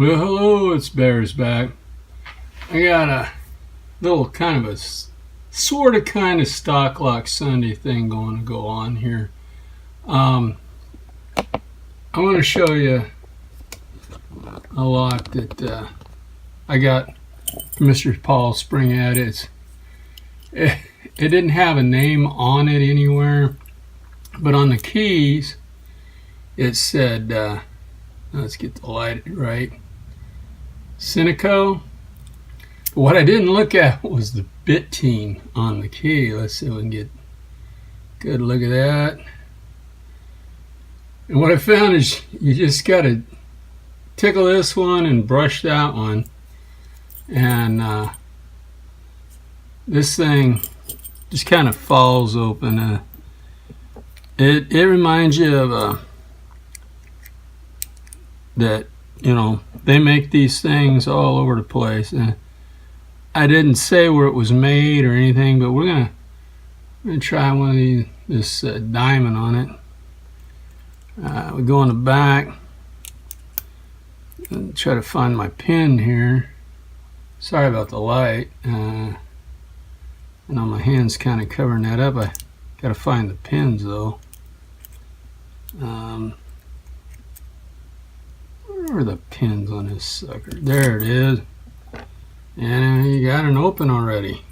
Well, hello, it's Bears back. I got a little kind of a sort of kind of stock lock Sunday thing going to go on here. I want to show you a lock that I got from Mr. Paul Spring at. It didn't have a name on it anywhere, but on the keys it said, let's get the light right, Cineco. But what I didn't look at was the bit team on the key. Let's see if we can get a good look at that. And what I found is you just got to tickle this one and brush that one. And this thing just kind of falls open. It reminds you of that, you know, they make these things all over the place. I didn't say where it was made or anything, but we're gonna try one of these, this diamond on it. We go on the back and try to find my pin here. Sorry about the light. I know my hand's kind of covering that up. I gotta find the pins though. Where are the pins on this sucker? There it is. And you got an open already.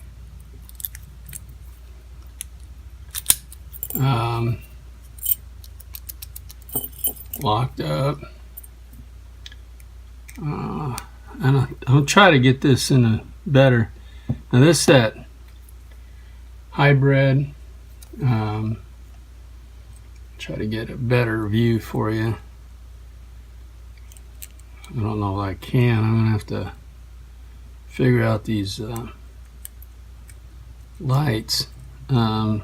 Locked up. And I'll try to get this in a better. Now this set hybrid. Try to get a better view for you. I don't know if I can. I'm gonna have to figure out these lights. My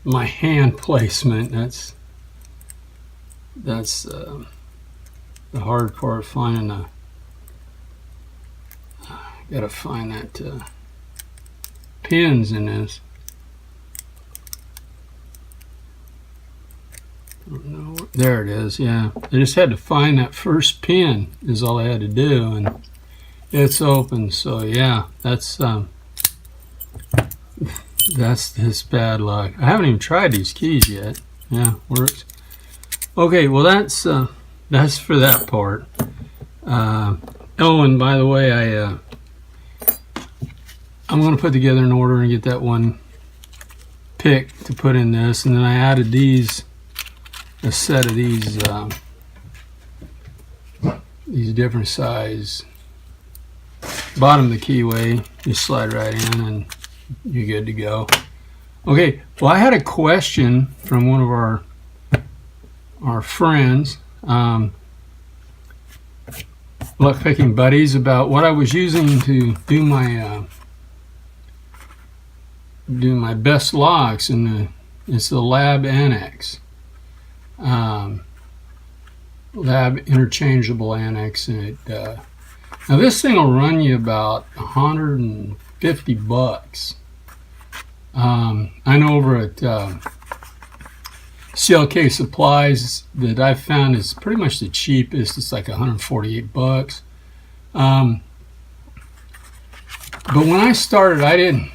hand placement, that's the hard part, finding gotta find that pins in this. I don't know. There it is. Yeah, I just had to find that first pin is all I had to do, and it's open. So yeah, that's this bad luck. I haven't even tried these keys yet. Yeah, works. Okay, well that's for that part. Oh, and by the way, I'm going to put together an order and get that one pick to put in this, and then I added a set of these different size. Bottom of the keyway, you slide right in and you're good to go. Okay, well I had a question from one of our friends, luck picking buddies, about what I was using to do my best locks, and it's the Lab Annex. Lab interchangeable annex, and it now this thing will run you about $150. I know over at CLK Supplies that I've found is pretty much the cheapest. It's like $148. But when I started, I didn't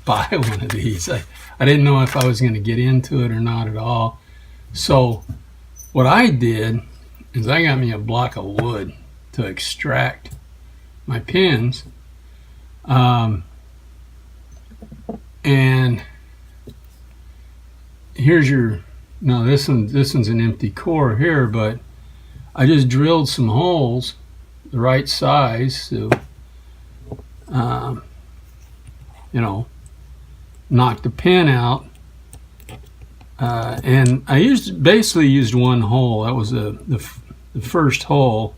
buy one of these. I didn't know if I was going to get into it or not at all. So what I did is I got me a block of wood to extract my pins, and here's your, now this one's an empty core here, but I just drilled some holes the right size to you know, knock the pin out. And I basically used one hole. That was the first hole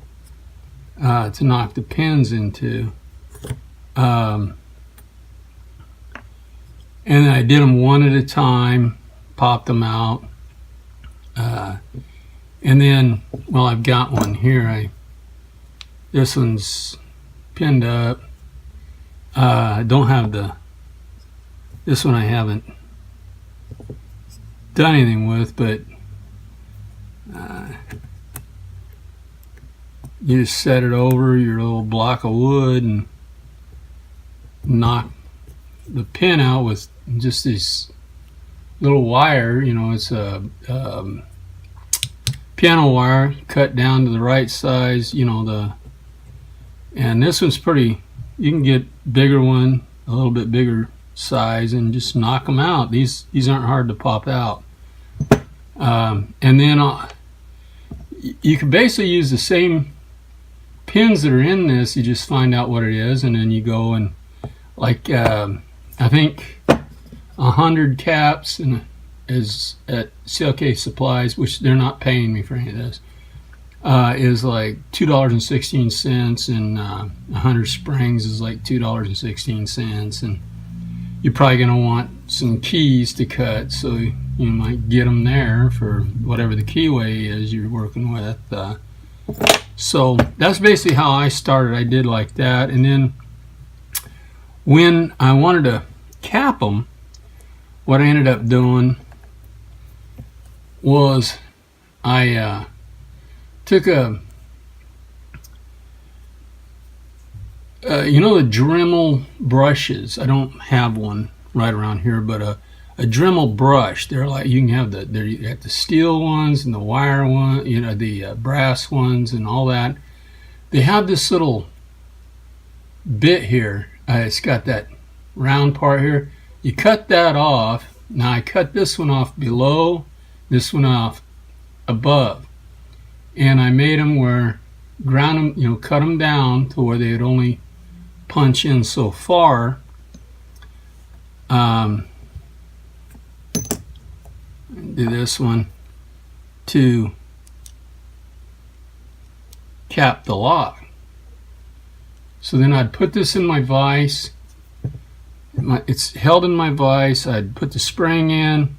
to knock the pins into. And then I did them one at a time, popped them out. And then, well, I've got one here. This one's pinned up. I don't have this one I haven't done anything with, but you just set it over your little block of wood and knock the pin out with just this little wire. You know, it's a piano wire cut down to the right size. You know, and this one's pretty. You can get bigger one, a little bit bigger size, and just knock them out. These aren't hard to pop out. And then you can basically use the same pins that are in this. You just find out what it is, and then you go and, like, I think 100 caps is at CLK Supplies, which they're not paying me for any of this, is like $2.16, and 100 springs is like $2.16, and you're probably going to want some keys to cut, so you might get them there for whatever the keyway is you're working with. So that's basically how I started. I did like that, and then when I wanted to cap them, what I ended up doing was I took a you know, the Dremel brushes. I don't have one right around here, but a Dremel brush. They're like, you can have you got the steel ones and the wire one, you know, the brass ones and all that. They have this little bit here. It's got that round part here. You cut that off. Now I cut this one off below, this one off above, and I made them where, ground them, you know, cut them down to where they would only punch in so far. Do this one to cap the lock. So then I'd put this in my vise. It's held in my vise. I'd put the spring in,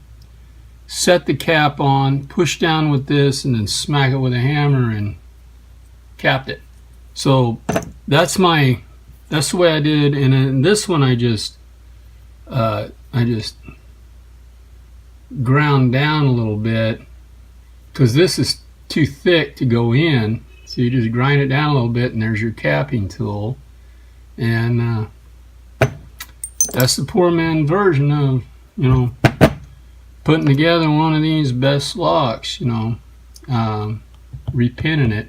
set the cap on, push down with this, and then smack it with a hammer and capped it. So that's the way I did. And in this one, I just ground down a little bit because this is too thick to go in. So you just grind it down a little bit, and there's your capping tool. And that's the poor man version of, you know, putting together one of these best locks, you know, repinning it.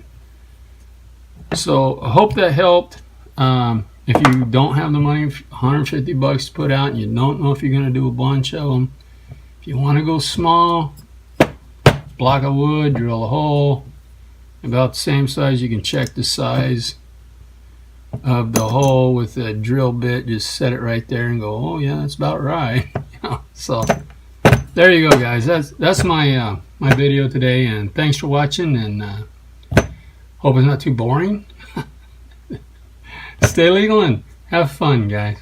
So I hope that helped. If you don't have the money, $150 to put out, and you don't know if you're going to do a bunch of them, if you want to go small, block of wood, drill a hole about the same size. You can check the size of the hole with a drill bit. Just set it right there and go, oh yeah, that's about right. So there you go, guys. That's my my video today, and thanks for watching, and hope it's not too boring. Stay legal and have fun, guys.